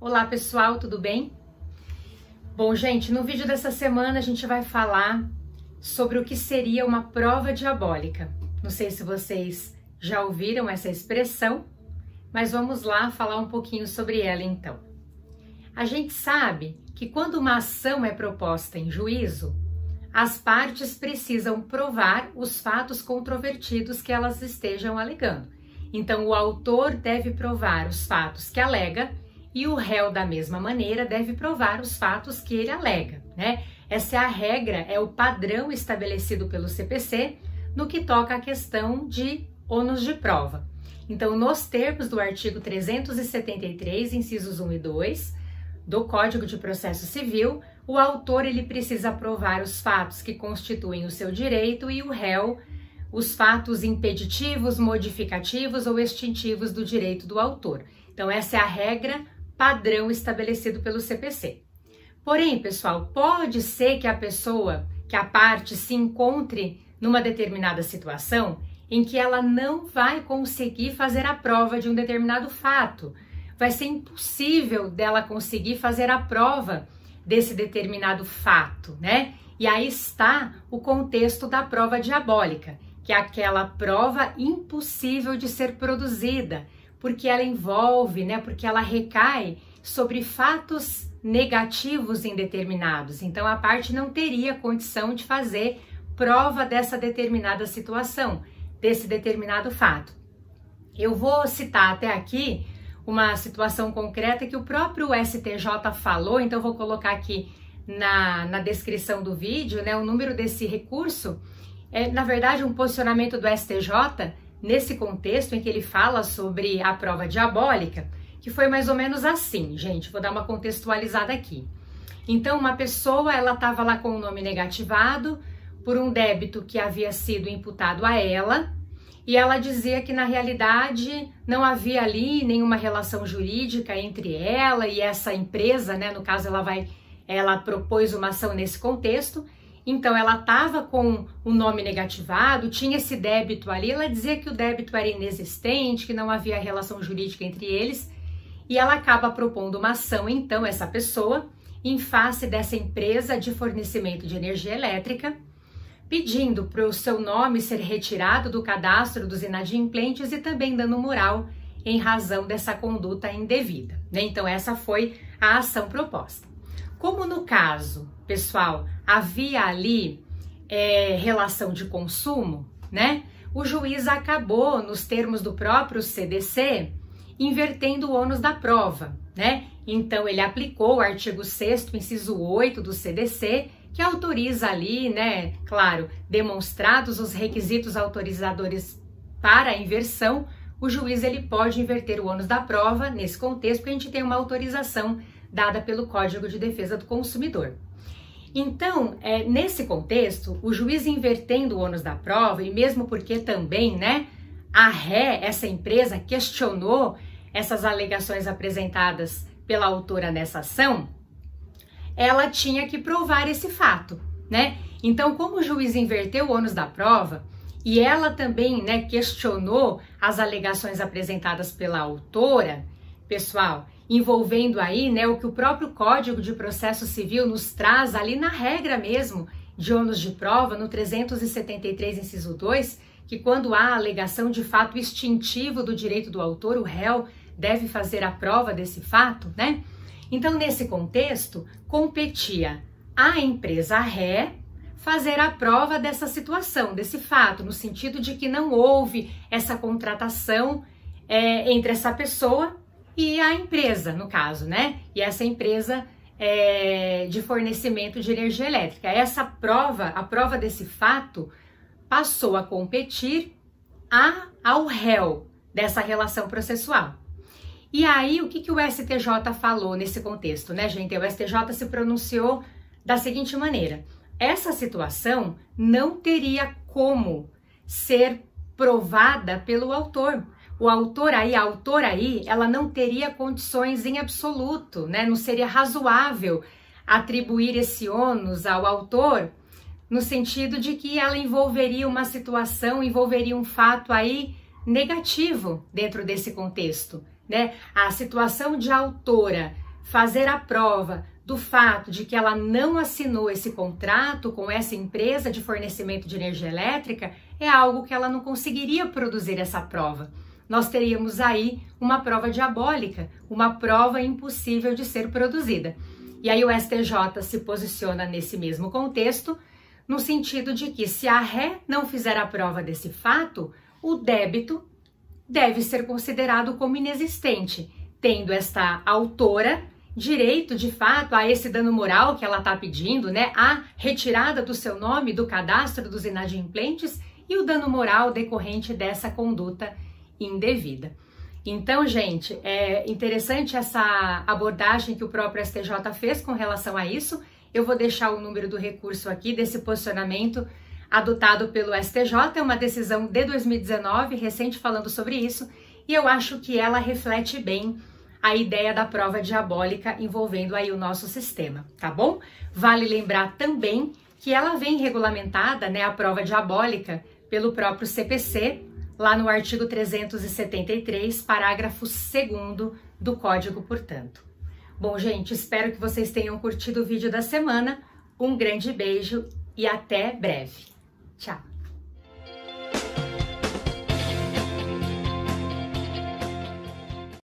Olá pessoal, tudo bem? Bom, gente, no vídeo dessa semana a gente vai falar sobre o que seria uma prova diabólica. Não sei se vocês já ouviram essa expressão, mas vamos lá falar um pouquinho sobre ela então. A gente sabe que quando uma ação é proposta em juízo, as partes precisam provar os fatos controvertidos que elas estejam alegando. Então, o autor deve provar os fatos que alega e o réu, da mesma maneira, deve provar os fatos que ele alega, né? Essa é a regra, é o padrão estabelecido pelo CPC no que toca à questão de ônus de prova. Então, nos termos do artigo 373, incisos 1 e 2 do Código de Processo Civil, o autor ele precisa provar os fatos que constituem o seu direito e o réu os fatos impeditivos, modificativos ou extintivos do direito do autor. Então, essa é a regra padrão estabelecido pelo CPC. Porém, pessoal, pode ser que a parte se encontre numa determinada situação em que ela não vai conseguir fazer a prova de um determinado fato. Vai ser impossível dela conseguir fazer a prova desse determinado fato, né? E aí está o contexto da prova diabólica, que é aquela prova impossível de ser produzida, porque ela envolve, né, porque ela recai sobre fatos negativos indeterminados. Então, a parte não teria condição de fazer prova dessa determinada situação, desse determinado fato. Eu vou citar até aqui uma situação concreta que o próprio STJ falou, então eu vou colocar aqui na descrição do vídeo, né, o número desse recurso. É, na verdade, um posicionamento do STJ nesse contexto em que ele fala sobre a prova diabólica, que foi mais ou menos assim, gente, vou dar uma contextualizada aqui. Então, uma pessoa, ela estava lá com o nome negativado por um débito que havia sido imputado a ela, e ela dizia que na realidade não havia ali nenhuma relação jurídica entre ela e essa empresa, né? No caso, ela propôs uma ação nesse contexto. Então, ela estava com o nome negativado, tinha esse débito ali, ela dizia que o débito era inexistente, que não havia relação jurídica entre eles, e ela acaba propondo uma ação, então, essa pessoa, em face dessa empresa de fornecimento de energia elétrica, pedindo para o seu nome ser retirado do cadastro dos inadimplentes e também dano moral em razão dessa conduta indevida, né? Então, essa foi a ação proposta. Como no caso, pessoal, havia ali relação de consumo, né? O juiz acabou, nos termos do próprio CDC, invertendo o ônus da prova, né? Então, ele aplicou o artigo 6º, inciso 8 do CDC, que autoriza ali, né, claro, demonstrados os requisitos autorizadores para a inversão, o juiz ele pode inverter o ônus da prova nesse contexto, porque a gente tem uma autorização dada pelo Código de Defesa do Consumidor. Então, nesse contexto, o juiz invertendo o ônus da prova, e mesmo porque também, né, a ré, essa empresa, questionou essas alegações apresentadas pela autora nessa ação, ela tinha que provar esse fato, né? Então, como o juiz inverteu o ônus da prova e ela também, né, questionou as alegações apresentadas pela autora, pessoal, envolvendo aí, né, o que o próprio Código de Processo Civil nos traz ali na regra mesmo de ônus de prova, no 373, inciso 2, que quando há alegação de fato extintivo do direito do autor, o réu deve fazer a prova desse fato, né? Então, nesse contexto, competia à empresa ré fazer a prova dessa situação, desse fato, no sentido de que não houve essa contratação entre essa pessoa e a empresa, no caso, né? E essa empresa de fornecimento de energia elétrica. Essa prova, a prova desse fato, passou a competir ao réu dessa relação processual. E aí, o que o STJ falou nesse contexto, né, gente? O STJ se pronunciou da seguinte maneira: essa situação não teria como ser provada pelo autor. O autor aí, a autora aí, ela não teria condições em absoluto, né? Não seria razoável atribuir esse ônus ao autor, no sentido de que ela envolveria uma situação, envolveria um fato aí negativo dentro desse contexto, né? A situação de autora fazer a prova do fato de que ela não assinou esse contrato com essa empresa de fornecimento de energia elétrica, é algo que ela não conseguiria produzir essa prova. Nós teríamos aí uma prova diabólica, uma prova impossível de ser produzida. E aí o STJ se posiciona nesse mesmo contexto, no sentido de que se a ré não fizer a prova desse fato, o débito deve ser considerado como inexistente, tendo esta autora direito, de fato, a esse dano moral que ela está pedindo, né? A retirada do seu nome do cadastro dos inadimplentes e o dano moral decorrente dessa conduta indevida. Então, gente, é interessante essa abordagem que o próprio STJ fez com relação a isso. Eu vou deixar o número do recurso aqui, desse posicionamento adotado pelo STJ, é uma decisão de 2019, recente, falando sobre isso, e eu acho que ela reflete bem a ideia da prova diabólica envolvendo aí o nosso sistema, tá bom? Vale lembrar também que ela vem regulamentada, né, a prova diabólica, pelo próprio CPC, lá no artigo 373, parágrafo 2º do Código, portanto. Bom, gente, espero que vocês tenham curtido o vídeo da semana. Um grande beijo e até breve. Tchau!